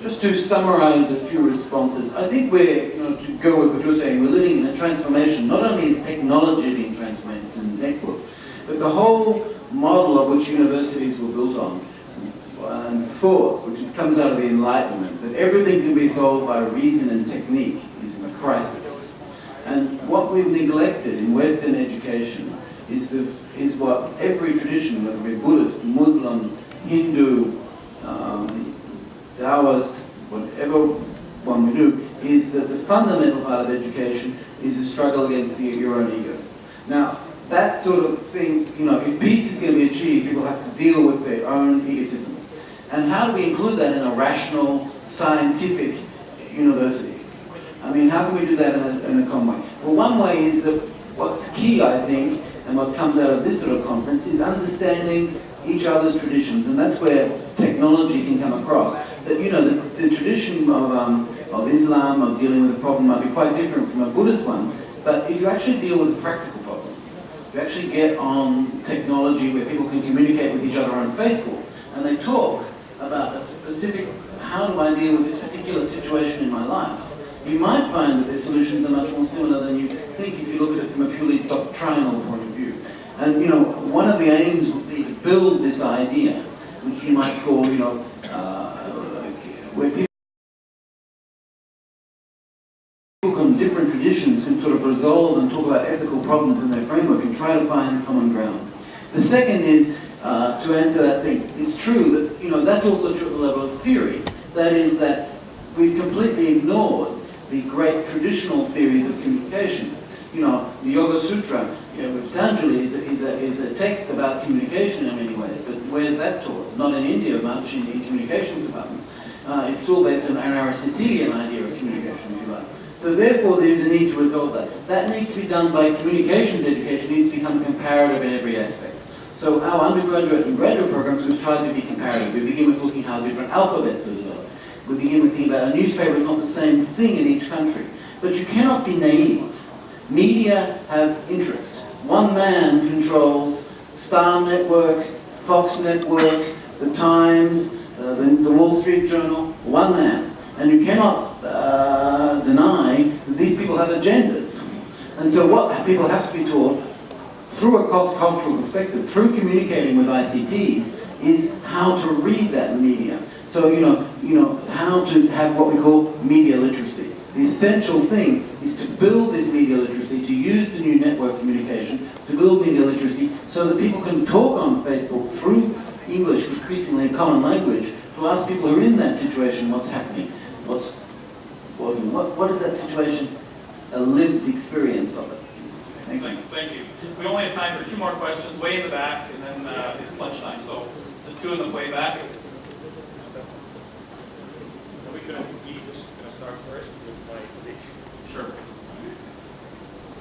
Just to summarize a few responses, I think we're, to go with what you're saying, we're living in a transformation. Not only is technology being transformed in the network, but the whole model of which universities were built on, and thought, which comes out of the Enlightenment, that everything can be solved by reason and technique, is in a crisis. And what we've neglected in Western education is what every tradition, whether it be Buddhist, Muslim, Hindu, Taoist, whatever one we do, is that the fundamental part of education is a struggle against your own ego. Now, that sort of thing, if peace is going to be achieved, people have to deal with their own egotism. And how do we include that in a rational, scientific university? I mean, how can we do that in a common way? Well, one way is that what's key, I think, and what comes out of this sort of conference is understanding each other's traditions, and that's where technology can come across. That the tradition of Islam, of dealing with a problem, might be quite different from a Buddhist one, but if you actually deal with a practical problem, you actually get on technology where people can communicate with each other on Facebook, and they talk about a specific, how do I deal with this particular situation in my life? You might find that their solutions are much more similar than you think if you look at it from a purely doctrinal point of view. And one of the aims would be to build this idea, which you might call, where people from different traditions can sort of resolve and talk about ethical problems in their framework and try to find common ground. The second is, to answer that thing, it's true that, that's also true at the level of theory. That is that we've completely ignored the great traditional theories of communication. The Yoga Sutra, Patanjali is a text about communication in many ways, but where's that taught? Not in India much, in communications departments. It's all based on an Aristotelian idea of communication, if you like. So therefore, there's a need to resolve that. That needs to be done by communications education, needs to become comparative in every aspect. So our undergraduate and graduate programs, we've tried to be comparative. We begin with looking how different alphabets are developed. We begin with thinking about a newspaper is not the same thing in each country. But you cannot be naive. Media have interest. One man controls Star Network, Fox Network, The Times, the Wall Street Journal, one man. And you cannot deny that these people have agendas. And so what people have to be taught, through a cross-cultural perspective, through communicating with ICTs, is how to read that media. So, how to have what we call media literacy. The essential thing is to build this media literacy, to use the new network communication, to build media literacy so that people can talk on Facebook through English, increasingly a common language, to ask people who are in that situation what's happening. What is that situation? A lived experience of it. Thank you. Thank you. We only have time for 2 more questions, way in the back, and then it's lunchtime. So the 2 in the way back. Are we going to start first with my prediction? Sure.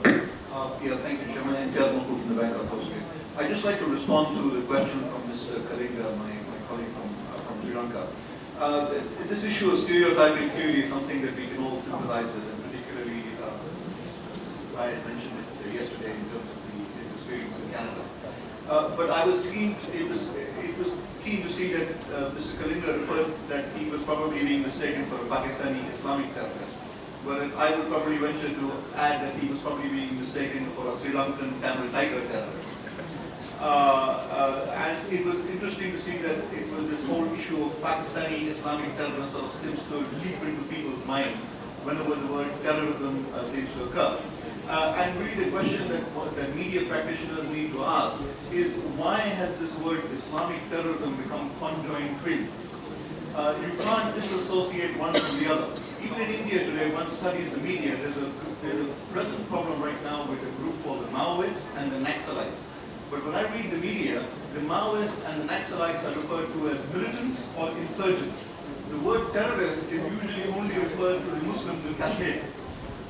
Thank you, Chairman. And from the back of the house. I'd just like to respond to the question from Mr. Kalinga, my colleague from Sri Lanka. This issue of stereotyping clearly is something that we can all sympathize with, and particularly I mentioned it yesterday in terms of his experience in Canada. But I was keen. It was keen to see that Mr. Kalinga referred that he was probably being mistaken for a Pakistani Islamic terrorist, whereas I would probably venture to add that he was probably being mistaken for a Sri Lankan Tamil Tiger terrorist. And it was interesting to see that it was this whole issue of Pakistani Islamic terrorism sort of seems to leap into people's mind whenever the word terrorism seems to occur. And really the question that media practitioners need to ask is, why has this word Islamic terrorism become conjoined twins? You can't disassociate one from the other. Even in India today, one studies the media, there's a present problem right now with a group called the Maoists and the Naxalites. But when I read the media, the Maoists and the Naxalites are referred to as militants or insurgents. The word terrorist is usually only referred to the Muslims in Kashmir.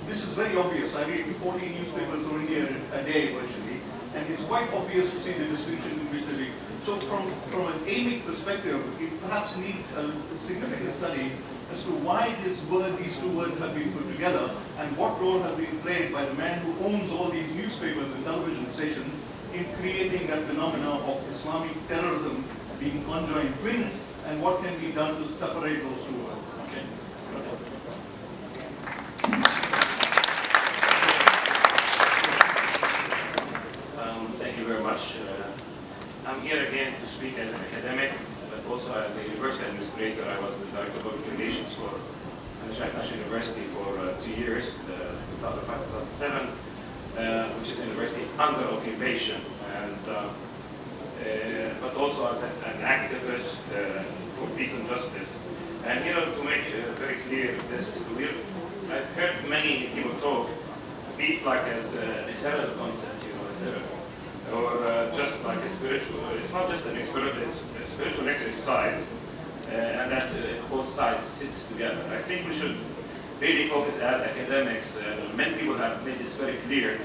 This is very obvious. I read 40 newspapers through India a day virtually, and it's quite obvious to see the distinction in which they. So from an aimic perspective, it perhaps needs a significant study as to why these 2 words have been put together, and what role has been played by the man who owns all these newspapers and television stations in creating that phenomenon of Islamic terrorism being conjoined twins, and what can be done to separate those 2 words. where I was the Director of Public Relations for National University for 2 years, 2005-2007, which is a university under occupation, and but also as an activist for peace and justice. And to make very clear this, I've heard many people talk peace like as a ethereal concept, ethereal, or just like a spiritual. It's not just a spiritual exercise, and that both sides sits together. I think we should really focus as academics. Many people have made this very clear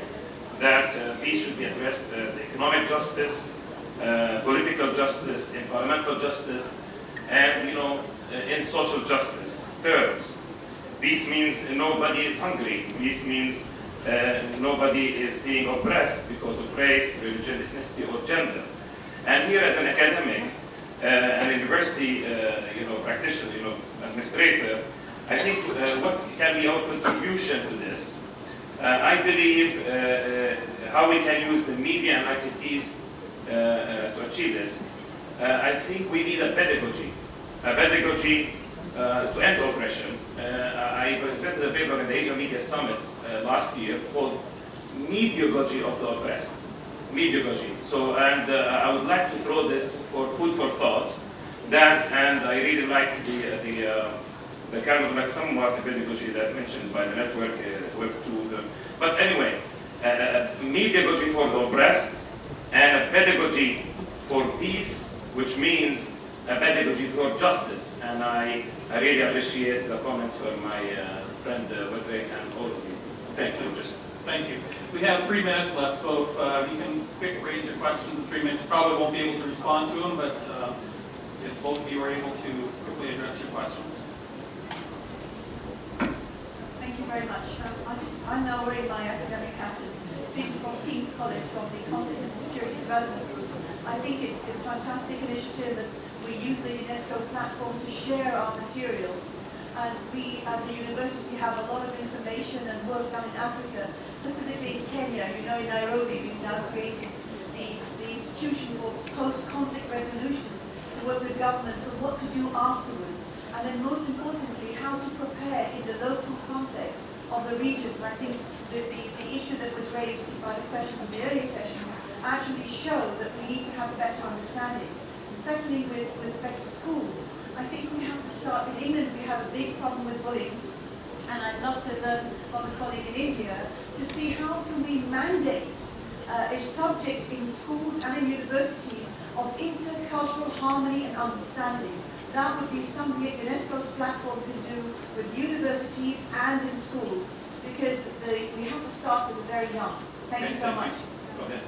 that peace should be addressed as economic justice, political justice, environmental justice, and in social justice terms. Peace means nobody is hungry. Peace means nobody is being oppressed because of race, religion, ethnicity, or gender. And here, as an academic, an university, practitioner, administrator, I think what can be our contribution to this? I believe how we can use the media and ICTs to achieve this. I think we need a pedagogy to end oppression. I presented a paper in the Asia Media Summit last year called Mediagogy of the Oppressed. Mediagogy. So, and I would like to throw this for food for thought. That, and I really like the kind of like somewhat pedagogy that mentioned by the network Web 2. But anyway, mediagogy for the oppressed and a pedagogy for peace, which means a pedagogy for justice. And I really appreciate the comments from my friend Waheed and all of you. Thank you. Thank you. We have 3 minutes left, so if you can raise your questions in 3 minutes, probably won't be able to respond to them, but if both of you are able to quickly address your questions. Thank you very much. I'm now wearing my academic hat and speaking from King's College from the Conflict and Security Development Group. I think it's a fantastic initiative that we use the UNESCO platform to share our materials. And we, as a university, have a lot of information and work done in Africa, specifically in Kenya. In Nairobi, we've now created the Institution for Post-Conflict Resolution to work with governments on what to do afterwards. And then most importantly, how to prepare in the local context of the regions. I think the issue that was raised by the questions in the earlier session actually show that we need to have a better understanding. And secondly, with respect to schools, I think we have to start, in England we have a big problem with bullying, and I'd love to learn from a colleague in India to see how can we mandate a subject in schools and in universities of intercultural harmony and understanding. That would be something that UNESCO's platform can do with universities and in schools, because we have to start with the very young. Thank you so much. Go ahead.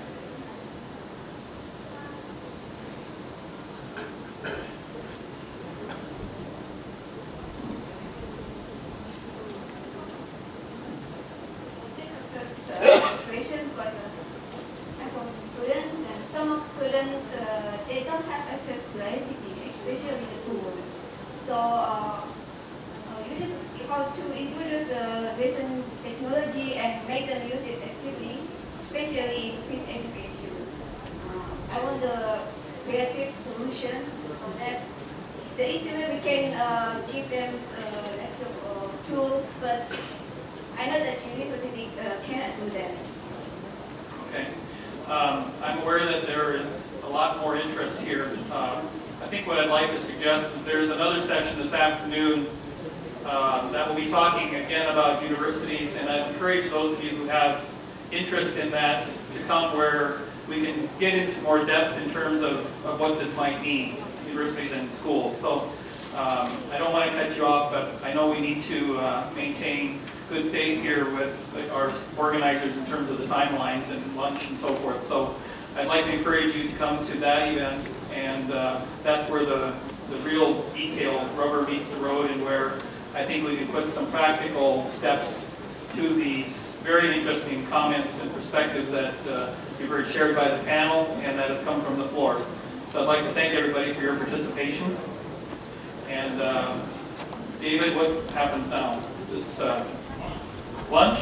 Question because I'm from students, and some of students they don't have access to ICT, especially the tool. So you need how to introduce recent technology and make them use it actively, especially in peace education. I want a creative solution for that. The easy way we can give them tools, but I know that university cannot do that. Okay. I'm aware that there is a lot more interest here. I think what I'd like to suggest is there's another session this afternoon that will be talking again about universities, and I encourage those of you who have interest in that to come, where we can get into more depth in terms of what this might mean, universities and schools. So I don't want to cut you off, but I know we need to maintain good faith here with our organizers in terms of the timelines and lunch and so forth. So I'd like to encourage you to come to that event, and that's where the real detail rubber meets the road, and where I think we can put some practical steps to these very interesting comments and perspectives that you've heard shared by the panel and that have come from the floor. So I'd like to thank everybody for your participation. And David, what happens now? This lunch?